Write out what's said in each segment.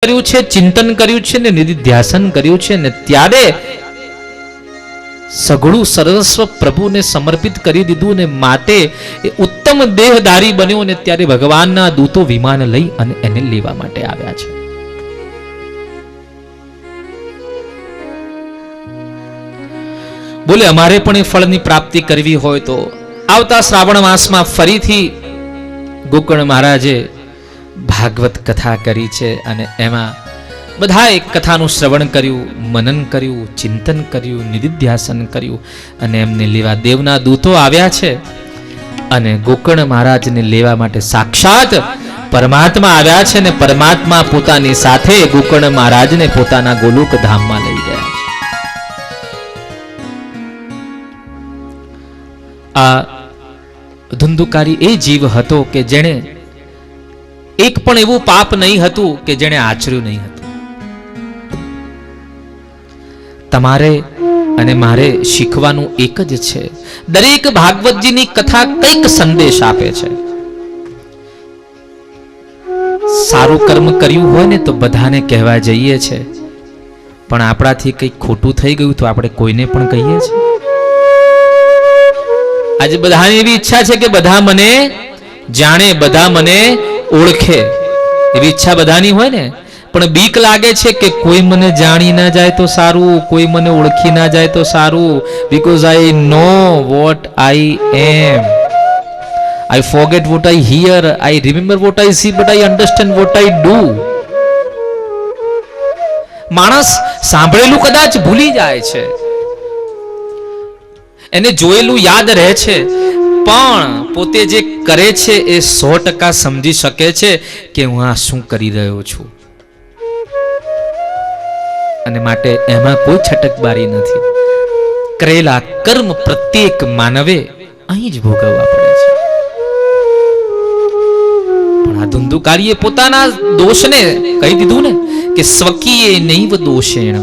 કર્યું છે, ચિંતન કર્યું છે ને નિધિધ્યાસન કર્યું છે ને ત્યારે સઘળું સર્વસ્વ પ્રભુને સમર્પિત કરી દીધું ને માટે એ ઉત્તમ દેહધારી બન્યો ને ત્યારે ભગવાનના દૂતો વિમાન લઈ અને એને લેવા માટે આવ્યા છે. બોલે અમારે પણ એ ફળની પ્રાપ્તિ કરવી હોય તો આવતા શ્રાવણ માસમાં ફરીથી ગોકર્ણ મહારાજે ભાગવત કથા કરી છે અને એમાં બધા એક કથાનું શ્રવણ કર્યું, મનન કર્યું, ચિંતન કર્યું, નિધિધ્યાસન કર્યું અને એમને લેવા દેવના દૂતો આવ્યા છે અને ગોકર્ણ મહારાજને લેવા માટે સાક્ષાત પરમાત્મા આવ્યા છે ને પરમાત્મા પોતાની સાથે ગોકર્ણ મહારાજને પોતાના ગોલોક ધામમાં લઈ ગયા છે. આ ધુંધુકારી એ જીવ હતો કે જેણે એક પણ એવું પાપ નહીં હતું કે જેણે આચર્યું નહીં હતું. તમારે અને મારે શીખવાનું એક જ છે. દરેક ભાગવતજીની કથા કંઈક સંદેશ આપે છે. સારું કર્મ કર્યું હોય ને તો બધાને કહેવા જઈએ છે, પણ આપણાથી કંઈક ખોટું થઈ ગયું તો આપણે કોઈને પણ કહીએ છીએ. આજે બધાની એવી ઈચ્છા છે કે બધા મને જાણે, બધા મને ઓળખે, એવી ઈચ્છા બધાની હોય ને, પણ બીક લાગે છે કે કોઈ મને જાણી ના જાય તો સારું, કોઈ મને ઓળખી ના જાય તો સારું. Because I know what I am, I forget what I hear, I remember what I see, but I understand what I do. માણસ સાંભળેલું કદાચ ભૂલી જાય છે, એને જોયેલું યાદ રહે છે, પણ પોતે જે કરે છે એ 100% સમજી શકે છે કે હું આ શું કરી રહ્યો છું. અને માટે એમાં કોઈ છટકબારી નથી. કરેલા કર્મ પ્રત્યેક માનવે અહીં જ ભોગવવા પડે છે. પણ આ ધુંધુકારીએ પોતાના દોષને કહી દીધું ને કે સ્વકીય નૈવ દોષેણ,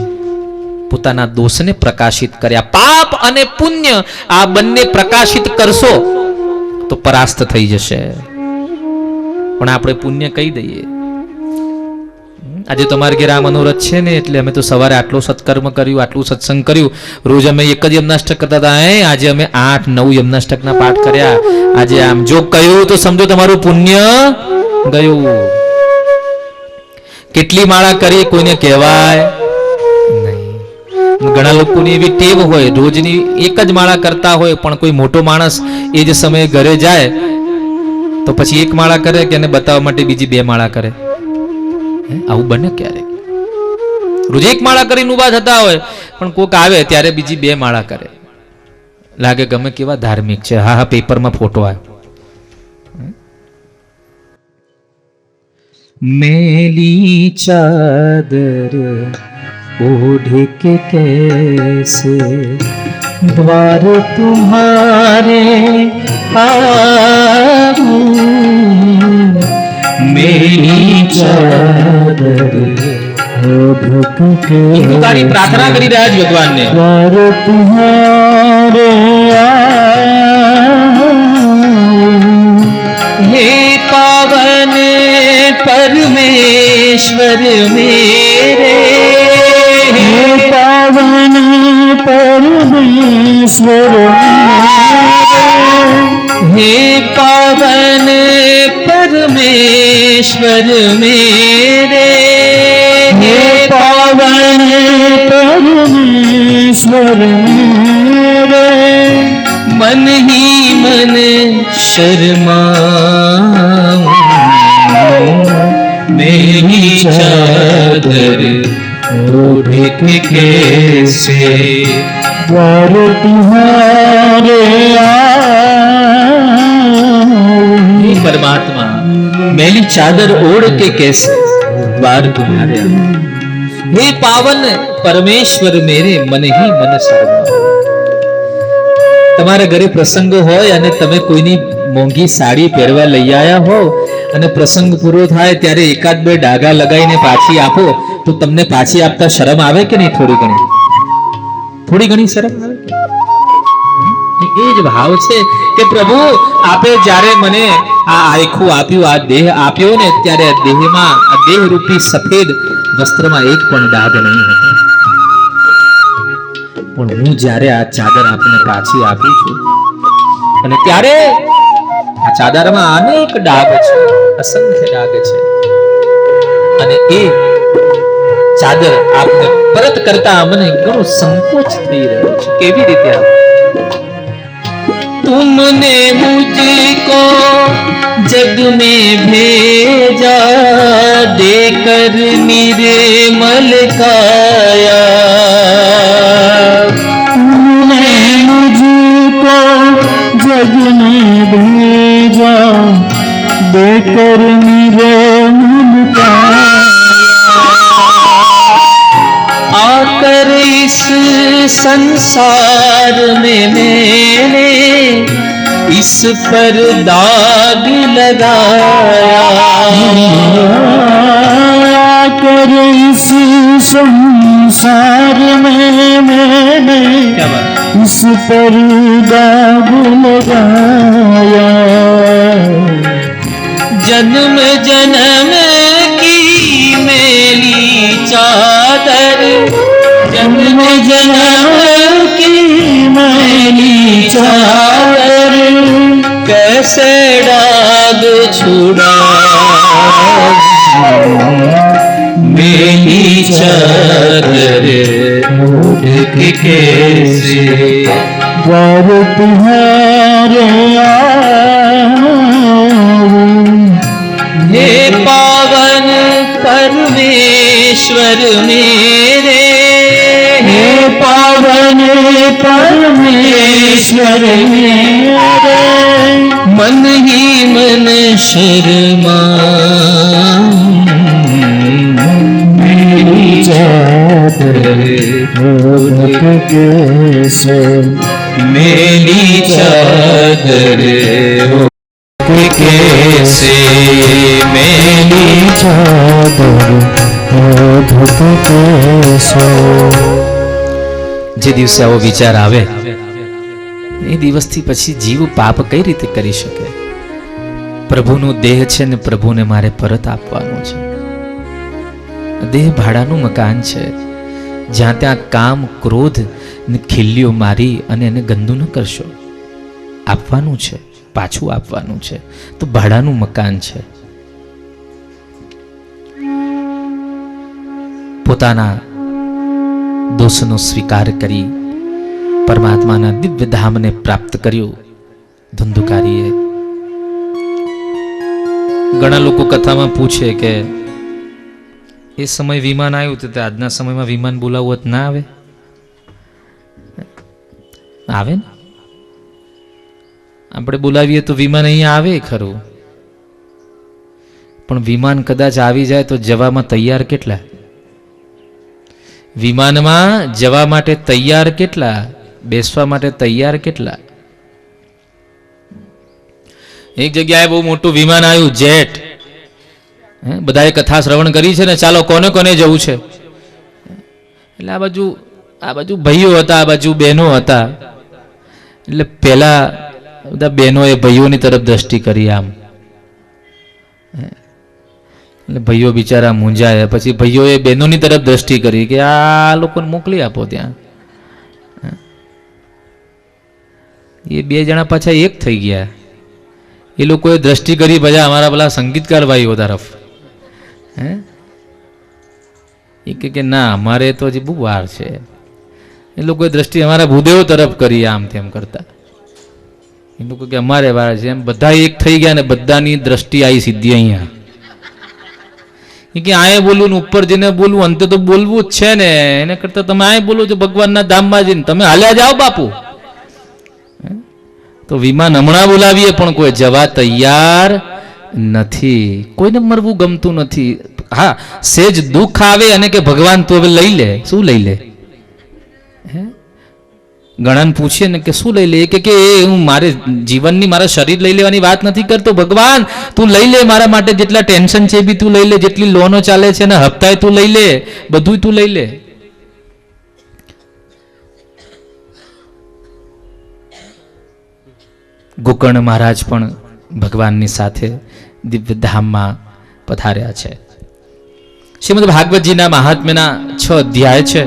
પોતાના દોષને પ્રકાશિત કર્યા. પાપ અને પુણ્ય આ બંને પ્રકાશિત કરશો તો પરાસ્ત થઈ જશે. પણ આપણે પુણ્ય કહી દઈએ. આજે તમારે ઘેર આ મનોરથ છે ને એટલે અમે તો સવારે આટલું સત્કર્મ કર્યું, આટલું સત્સંગ કર્યું. રોજ અમે એક જ યમનાષ્ટક કરતા હતા, આજે અમે 8-9 યમનાષ્ટકના પાઠ કર્યા. આજે આમ જો કહ્યું તો સમજો તમારું પુણ્ય ગયું. કેટલી માળા કરી કોઈને કહેવાય નહીં. ઘણા લોકોની એવી ટેવ હોય, રોજની એક જ માળા કરતા હોય, પણ કોઈ મોટો માણસ એ જ સમયે ઘરે જાય તો પછી એક માળા કરે કે એને બતાવવા માટે બીજી 2 માળા કરે. આવું બને ક્યારેક? રોજ એક માળા કરીને ઉભા થતા હોય, પણ કોક આવે ત્યારે બીજી 2 માળા કરે. લાગે ગમે કેવા ધાર્મિક છે. હા, પેપરમાં ફોટો આવ્યો. મેલી ચાદર ओढ़े के कैसे द्वार तुम्हारे आऊं, मेरी चादर ओढ़ के प्रार्थना કરી રહ્યા છે ભગવાનને. द्वार तुम्हारे आऊं, हे पावन परमेश्वर मेरे, पावन परमेश्वर हे पावन परमेश्वर मेरे, हे पावन परमेश्वर मेरे, मन ही मन शर्माऊं, मेरी चादर ओढ़े के कैसे द्वार तुम्हारे आऊं. परमात्मा मैली चादर ओढ़ के कैसे द्वार तुम्हारे आऊं. हे पावन परमेश्वर मेरे, मन ही मन शर्मा. તમારા ઘરે પ્રસંગ હોય અને તમે કોઈની મોંઘી સાડી પહેરવા લઈ આવ્યા હો અને પ્રસંગ પૂરો થાય ત્યારે 1-2 ડાઘા લગાવીને પાછી આપો તો તમને પાછી આપતા શરમ આવે કે નહીં? થોડી ઘણી શરમ આવે. એ જ ભાવ છે કે પ્રભુ આપે જ્યારે મને આ આખું આપ્યું, આ દેહ આપ્યો ને, ત્યારે આ દેહમાં, આ દેહ રૂપી સફેદ વસ્ત્રમાં એક પણ ડાઘ નહીં હતો. પણ હું જ્યારે આ ચાદર આપને પાછી આપી છું અને ત્યારે આ ચાદરમાં અનેક ડાઘ છે, અસંખ્ય ડાઘ છે, અને એ ચાદર આપને પરત કરતા મને ઘણો સંકોચ થઈ રહ્યો છે. કેવી રીતે આપ तुमने मुझको जग में भेजा देकर निर्मल काया, तुमने मुझको जग में भेजा देकर निर्मल काया, आकर इस संसार में मैंने इस पर दाग लगाया, कर इस संसार में मैंने इस पर दाग लगाया, जन्म जन्म की मेली चादर, जन्म जन्म की मैली चादर कैसे दाग छुड़ा, मेरी चादर उठ के कैसे द्वार तुम्हारे हे पावन परमेश्वर मेरे, हे पावन परमेश्वर मेरे, मन ही मन शर्मा, मेरी चादर उठ कैसे, मेरी चादर उठ कैसे, मेरी चादर उठ कैसे. જે દિવસે આવો વિચાર આવે એ દિવસથી પછી જીવ પાપ કઈ રીતે કરી શકે? પ્રભુનો દેહ છે ને પ્રભુને મારે પરત આપવાનો છે. દેહ ભાડાનું મકાન છે, જ્યાં ત્યાં કામ ક્રોધ ને ખીલ્લીઓ મારી અને એને ગંદુ ન કરશો. આપવાનું છે, પાછું આપવાનું છે, તો ભાડાનું મકાન છે. પોતાના દોષનો સ્વીકાર કરી પરમાત્માના દિવ્ય ધામને પ્રાપ્ત કર્યું ધુંધુકારીએ. ઘણા લોકો કથામાં પૂછે કે એ સમય વિમાન આવ્યું તો આજના સમયમાં વિમાન બોલાવવું ના આવે? આવે ને, આપણે બોલાવીએ તો વિમાન અહીંયા આવે ખરું, પણ વિમાન કદાચ આવી જાય તો જવામાં તૈયાર કેટલા? વિમાનમાં જવા માટે તૈયાર કેટલા? બેસવા માટે તૈયાર કેટલા? એક જગ્યાએ બહુ મોટું વિમાન આવ્યું, જેટ. બધાએ કથા શ્રવણ કરી છે ને, ચાલો કોને કોને જવું છે? એટલે આ બાજુ ભાઈઓ હતા, આ બાજુ બહેનો હતા. એટલે પેલા બધા બહેનોએ ભાઈઓની તરફ દ્રષ્ટિ કરી આમ, એટલે ભાઈઓ બિચારા મૂંઝાયા. પછી ભાઈઓએ બહેનોની તરફ દ્રષ્ટિ કરી કે આ લોકોને મોકલી આપો ત્યાં. એ બે જણા પાછા એક થઈ ગયા. એ લોકોએ દ્રષ્ટિ કરી બધા અમારા પેલા સંગીતકાર ભાઈઓ તરફ. એ કે ના, અમારે તો હજી બહુ વાર છે. એ લોકોએ દ્રષ્ટિ અમારા ભૂદેવો તરફ કરી આમ તેમ કરતા. એ લોકો કે અમારે વાર છે. એમ બધા એક થઈ ગયા ને બધાની દ્રષ્ટિ આવી સીધી અહીંયા. કે આએ બોલવું ને ઉપર જઈને બોલવું, અંતે તો બોલવું જ છે ને. એને કરતા તમે આએ બોલો છો ભગવાનના ધામમાં જઈને, તમે હાલ્યા જાઓ બાપુ. તો વિમાન હમણાં બોલાવીએ પણ કોઈ જવા તૈયાર નથી. કોઈને મરવું ગમતું નથી. હા, સેજ દુઃખ આવે અને કે ભગવાન તું હવે લઈ લે. શું લઈ લે? ઘણાને પૂછીએ ને કે શું લઈ લે, કે હું મારે જીવનની, મારા શરીર લઈ લેવાની વાત નથી કરતો. ભગવાન તું લઈ લે, મારા માટે જેટલા ટેન્શન છે બી તું લઈ લે, જેટલી લોનો ચાલે છે ને હપ્તાએ તું લઈ લે, બધું તું લઈ લે. ગોકર્ણ મહારાજ પણ ભગવાનની સાથે દિવ્ય ધામમાં પધાર્યા છે. શ્રીમદ ભાગવતજીના મહાત્મ્યના 6 અધ્યાય છે.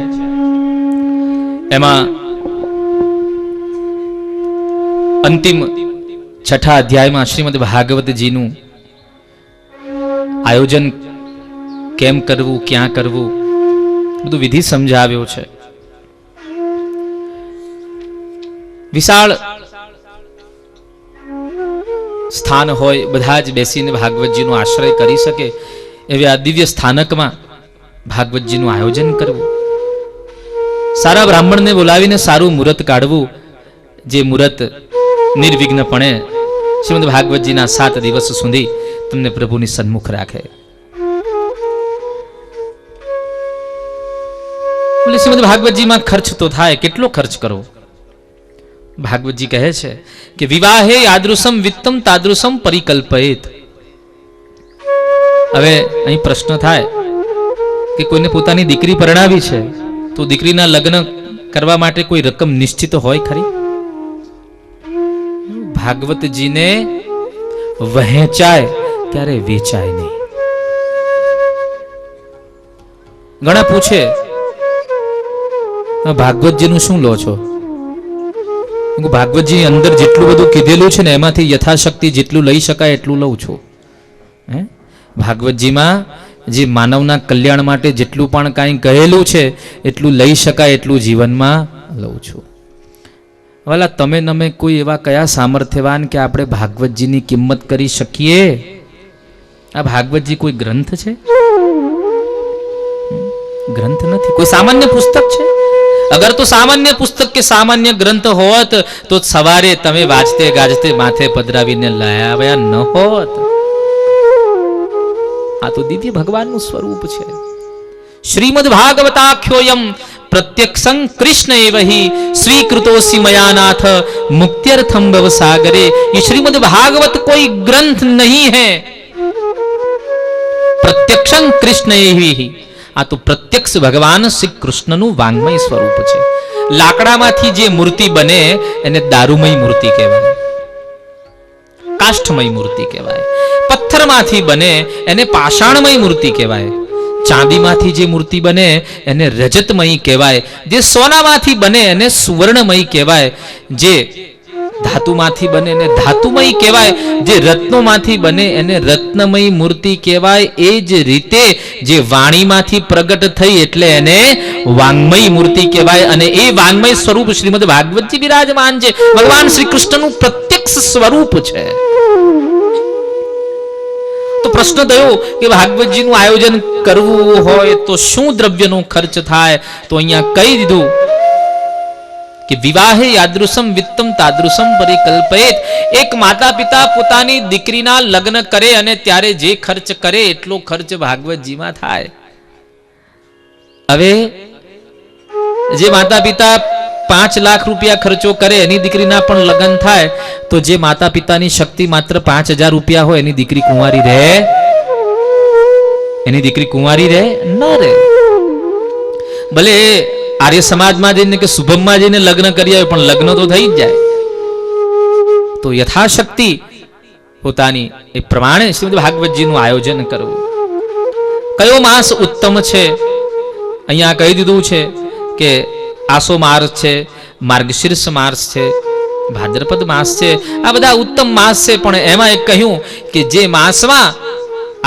એમાં અંતિમ 6થા અધ્યાયમાં શ્રીમદ ભાગવતજીનું આયોજન કેમ કરવું, ક્યાં કરવું, બધું વિધિ સમજાવ્યો છે. વિશાળ સ્થાન હોય, બધા જ બેસીને ભાગવતજીનો આશ્રય કરી શકે એવી આ દિવ્ય સ્થાનકમાં ભાગવતજીનું આયોજન કરવું, સારા બ્રાહ્મણને બોલાવીને સારું મુહૂર્ત કાઢવું, જે મુહૂર્ત નિર્વિઘ્નપણે શ્રીમદ ભાગવતજીના 7 દિવસ સુધી તમને પ્રભુની સન્મુખ રાખે. શ્રીમદ ભાગવતજીમાં ખર્ચ તો થાય, કેટલો ખર્ચ કરવો? ભાગવતજી કહે છે કે વિવાહે યાદૃશમ વિત્તમ તાદૃશમ પરિકલ્પયેત. હવે અહીં પ્રશ્ન થાય કે કોઈને પોતાની દીકરી પરણાવી છે તો દીકરીના લગ્ન કરવા માટે કોઈ રકમ નિશ્ચિત હોય ખરી? ભાગવતજીને વહેંચાય ત્યારે વેચાય નહીં. ઘણા પૂછે ભાગવતજીનું શું લો છો? ભાગવતજી અંદર જેટલું બધું કીધેલું છે ને એમાંથી યથાશક્તિ જેટલું લઈ શકાય એટલું લઉં છું. ભાગવતજીમાં જે માનવના કલ્યાણ માટે જેટલું પણ કાંઈ કહેલું છે એટલું લઈ શકાય એટલું જીવનમાં લઉં છું. વાલા, તમે નમે કોઈ એવા કયા સામર્થ્યવાન કે આપણે ભાગવતજીની કિંમત કરી શકીએ? આ ભાગવતજી કોઈ ગ્રંથ છે? ગ્રંથ નથી, કોઈ સામાન્ય પુસ્તક છે? અગર તો સામાન્ય પુસ્તક કે સામાન્ય ગ્રંથ હોત તો સવારે તમે વાંચતે ગાજતે માથે પધરાવીને લાવ્યા ન હોત. આ તો દિવ્ય ભગવાનનું સ્વરૂપ છે. શ્રીમદ ભાગવતાખ્યોયમ પ્રત્યક્ષં કૃષ્ણ એવહી સ્વીકૃતોસી મયાનાથ મુક્ત્યર્થમ ભવસાગરે. ये श्रीमद भागवत कोई ग्रंथ नहीं है, प्रत्यक्षं कृष्ण एवही. આ તો પ્રત્યક્ષ ભગવાન શ્રી કૃષ્ણનું વાંગ્મય સ્વરૂપ છે. લાકડામાંથી જે મૂર્તિ બને એને દારૂમય મૂર્તિ કહેવાય, કાષ્ઠમય મૂર્તિ કહેવાય. પથ્થરમાંથી બને એને પાષાણમય મૂર્તિ કહેવાય. ચાંદીમાંથી જે મૂર્તિ બને એને રજતમય કહેવાય. જે સોનામાંથી બને એને સુવર્ણમય કહેવાય. જે ધાતુમાંથી બને એને ધાતુમય કહેવાય. જે રત્નોમાંથી બને એને રત્નમય મૂર્તિ કહેવાય. એ જ રીતે જે વાણીમાંથી પ્રગટ થઈ એટલે એને વાંગ્મય મૂર્તિ કહેવાય. અને એ વાંગ્મય સ્વરૂપ શ્રીમદ ભાગવતજી બિરાજમાન છે. ભગવાન શ્રી કૃષ્ણનું પ્રત્યક્ષ સ્વરૂપ છે. તો પ્રશ્ન થયો કે ભાગવતજીનું આયોજન કરવું હોય તો શું દ્રવ્યનો ખર્ચ થાય? તો અહીંયા કહી દીધું કે વિવાહે યાદૃશમ વિત્તમ તાદૃશમ પરિકલ્પયેત. એક માતા પિતા પોતાની દીકરીના લગ્ન કરે અને ત્યારે જે ખર્ચ કરે એટલો ખર્ચ ભાગવતજીમાં થાય. હવે જે માતા પિતા 5 લાખ રૂપિયા ખર્ચો કરે એની દીકરીના પણ લગ્ન થાય તો જે માતા પિતાની શક્તિ માત્ર 5000 રૂપિયા હોય એની દીકરી કુંવારી રહે? એની દીકરી કુંવારી રહે? ન રહે. ભલે આર્ય સમાજમાં જઈને કે શુભમમાં જઈને લગ્ન કરી આવે પણ લગ્ન તો થઈ જ જાય. તો યથાશક્તિ પોતાની એ પ્રમાણે શ્રીમદ ભાગવતજીનું આયોજન કરવું. કયો માસ ઉત્તમ છે? અહીંયા કહી દીધું છે કે આસો માસ છે, માર્ગશીર્ષ માસ છે, ભાદ્રપદ માસ છે. આ બધા ઉત્તમ માસ છે. પણ એમાં એક કહ્યું કે જે માસમાં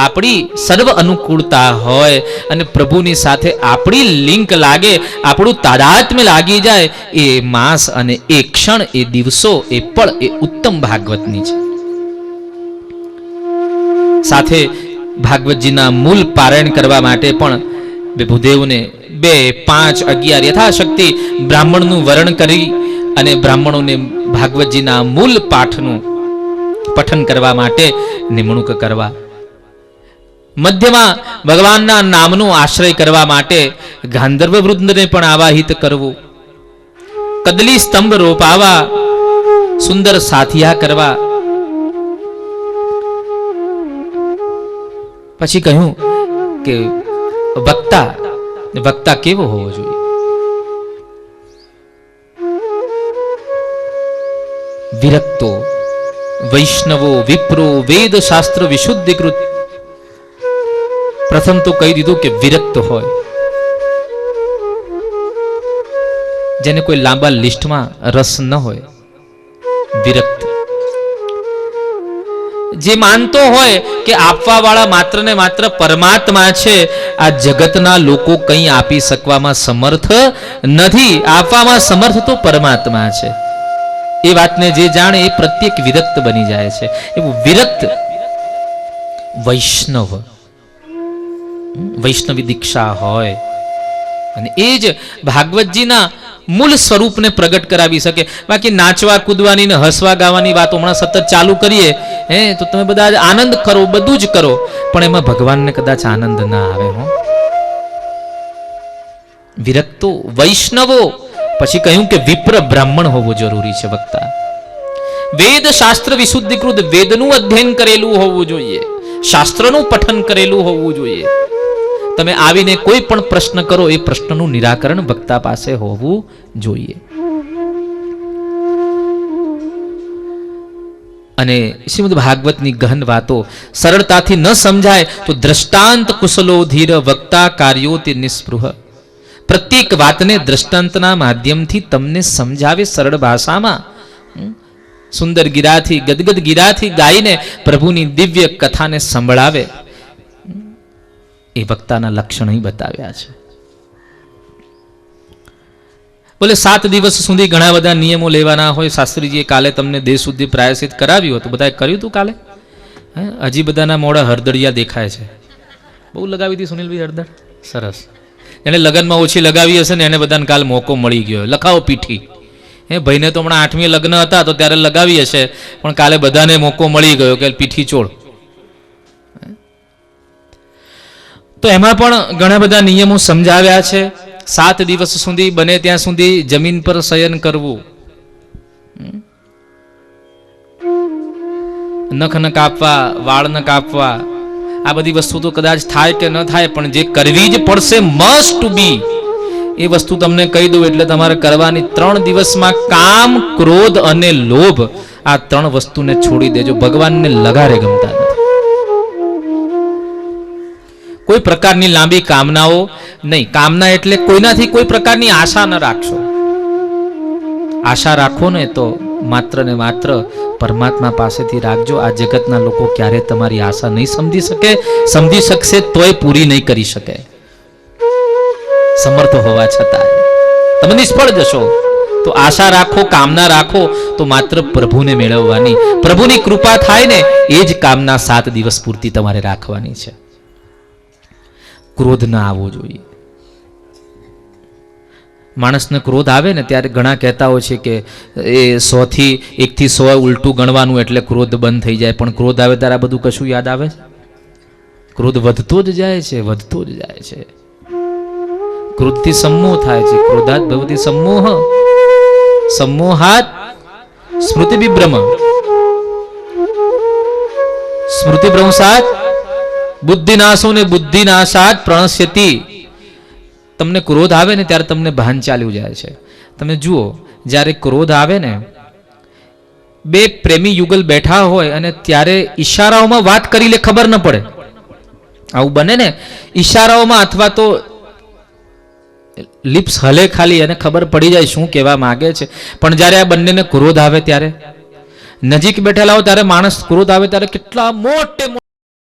આપણી સર્વ અનુકૂળતા હોય અને પ્રભુની સાથે આપણી લિંક લાગે, આપણું તાદાત્મ્ય લાગી જાય, એ માસ અને એ ક્ષણ, એ દિવસો, એ પળ, એ ઉત્તમ ભાગવતની છે. સાથે ભાગવતજીના મૂળ પારાયણ કરવા માટે પણ વિભુદેવને 2, 5, 11 યથાશક્તિ બ્રાહ્મણનું વરણ કરી અને બ્રાહ્મણોને ભાગવતજીના મૂળ પાઠનું પઠન કરવા માટે નિમણૂક કરવા. મધ્યમાં ભગવાનના નામનો આશ્રય કરવા માટે ગાંધર્વ વૃંદને પણ આવાહિત કરવું. કદલી સ્તંભ રોપાવા, સુંદર સાથિયા કરવા. પછી કહ્યું કે વક્તા કેવો હોવો જોઈએ? વિરક્તો, વૈષ્ણવો વિપ્રો વેદ શાસ્ત્ર વિશુદ્ધિકૃત, પ્રથમ તો કહી દીધું કે વિરક્ત હોય, જેને કોઈ લાંબા લિસ્ટમાં રસ ન હોય, વિરક્ત. જે માનતો હોય કે આપવા વાળા માત્ર ને માત્ર પરમાત્મા છે, આ જગતના લોકો કંઈ આપી શકવામાં સમર્થ નથી, આપવામાં સમર્થ તો પરમાત્મા છે, એ વાતને જે જાણે એ પ્રત્યેક વિરક્ત બની જાય છે. એવું વિરક્ત વૈષ્ણવ, વૈષ્ણવી દીક્ષા હોય, અને એ જ ભાગવતજીના મૂળ સ્વરૂપને પ્રગટ કરાવી શકે. બાકી નાચવા કૂદવાની ને હસવા ગાવાની વાતો હમણાં સતત ચાલુ કરીએ તો તમે બધા આનંદ કરો, બધું જ કરો, પણ એમાં ભગવાનને કદાચ આનંદ ના આવે. વિરક્તો વૈષ્ણવો, પછી કહ્યું કે વિપ્ર બ્રાહ્મણ હોવો જરૂરી છે. વક્તા વેદ શાસ્ત્ર વિશુદ્ધિકૃત, વેદનું અધ્યયન કરેલું હોવું જોઈએ, શાસ્ત્રનું પઠન કરેલું હોવું જોઈએ. તમે આવીને કોઈ પણ પ્રશ્ન કરો, એ પ્રશ્નનું નિરાકરણ વક્તા પાસે હોવું જોઈએ. અને શ્રીમદ ભાગવતની ગહન વાતો સરળતાથી ન સમજાય તો દ્રષ્ટાંત કુશલો ધીર વક્તા કાર્યો તે નિસ્પૃહ. પ્રત્યેક વાતને દ્રષ્ટાંતના માધ્યમથી તમને સમજાવે સરળ ભાષામાં. સુંદર ગીરાથી, ગદગદ ગીરાથી ગાઈને પ્રભુની દિવ્ય કથાને સંભળાવે, એ વક્તાના લક્ષણ અહીં બતાવ્યા છે. બોલે 7 દિવસ સુધી ઘણા બધા નિયમો લેવાના હોય. શાસ્ત્રીજીએ કાલે તમને દેહ શુદ્ધિ પ્રાયશ્ચિત કરાવ્યું હતું, બધાએ કર્યું હતું કાલે? હજી બધાના મોડા હળદરિયા દેખાય છે. બહુ લગાવી હતી સુનિલભાઈ હળદર? સરસ. એને લગ્નમાં ઓછી લગાવી હશે ને એને બધાને કાલ મોકો મળી ગયો. લખાવો પીઠી. ભાઈને તો હમણાં 8મી લગ્ન હતા તો ત્યારે લગાવી હશે, પણ કાલે બધાને મોકો મળી ગયો કે પીઠી ચોળ. તો એમાં પણ ઘણા બધા નિયમો સમજાવ્યા છે. 7 દિવસ સુધી બને ત્યાં સુધી જમીન પર શયન કરવું, નખ ન કાપવા, વાળ ન કાપવા. આ બધી વસ્તુ તો કદાચ થાય કે ન થાય, પણ જે કરવી જ પડશે, મસ્ટ બી, એ વસ્તુ તમને કહી દઉં એટલે તમારે કરવાની. 3 દિવસમાં કામ, ક્રોધ અને લોભ, આ 3 વસ્તુને છોડી દેજો. ભગવાનને લગારે ગમતા નથી. કોઈ પ્રકારની લાંબી કામનાઓ નહીં. કામના એટલે કોઈનાથી કોઈ પ્રકારની આશા ન રાખશો. આશા રાખો ને તો માત્ર ને માત્ર પરમાત્મા પાસેથી રાખજો. આ જગતના લોકો ક્યારે તમારી આશા નહીં સમજી શકે, સમજી શકશે તોય પૂરી નહીં કરી શકે. સમર્થ હોવા છતાં તમે નિષ્ફળ જશો. તો આશા રાખો, કામના રાખો તો માત્ર પ્રભુને મેળવવાની. પ્રભુની કૃપા થાય ને એ જ કામના 7 દિવસ પૂરતી તમારે રાખવાની છે. ક્રોધ ના આવવો જોઈએ. માણસને ક્રોધ આવે ને ત્યારે ઘણા કહેતા હોય છે કે એ 100 થી 100 ઉલટું ગણવાનું એટલે ક્રોધ બંધ થઈ જાય. પણ ક્રોધ આવે ત્યારે આ બધું કશું યાદ આવે? ક્રોધ વધતો જ જાય છે, વધતો જ જાય છે. ક્રોધથી સમોહ થાય છે. ક્રોધાત ભવતી સમોહ, સમોહાત સ્મૃતિ વિભ્રમ, સ્મૃતિ ભ્રંશાત બુદ્ધિનાશો ને બુદ્ધિનાશાત પ્રણશ્યતિ. તમને ક્રોધ આવે ને ત્યારે તમને ભાન ચાલ્યું જાય છે. તમે જુઓ, જ્યારે ક્રોધ આવે ને, 2 પ્રેમી યુગલ બેઠા હોય અને ત્યારે ઈશારાઓમાં વાત કરી લે, ખબર ન પડે. આવું બને ને, ઈશારાઓમાં અથવા તો લિપ્સ હલે ખાલી અને ખબર પડી જાય શું કહેવા માંગે છે. પણ જ્યારે આ બંનેને ક્રોધ આવે ત્યારે, નજીક બેઠેલા હોય ત્યારે, માણસ ક્રોધ આવે ત્યારે કેટલા મોટે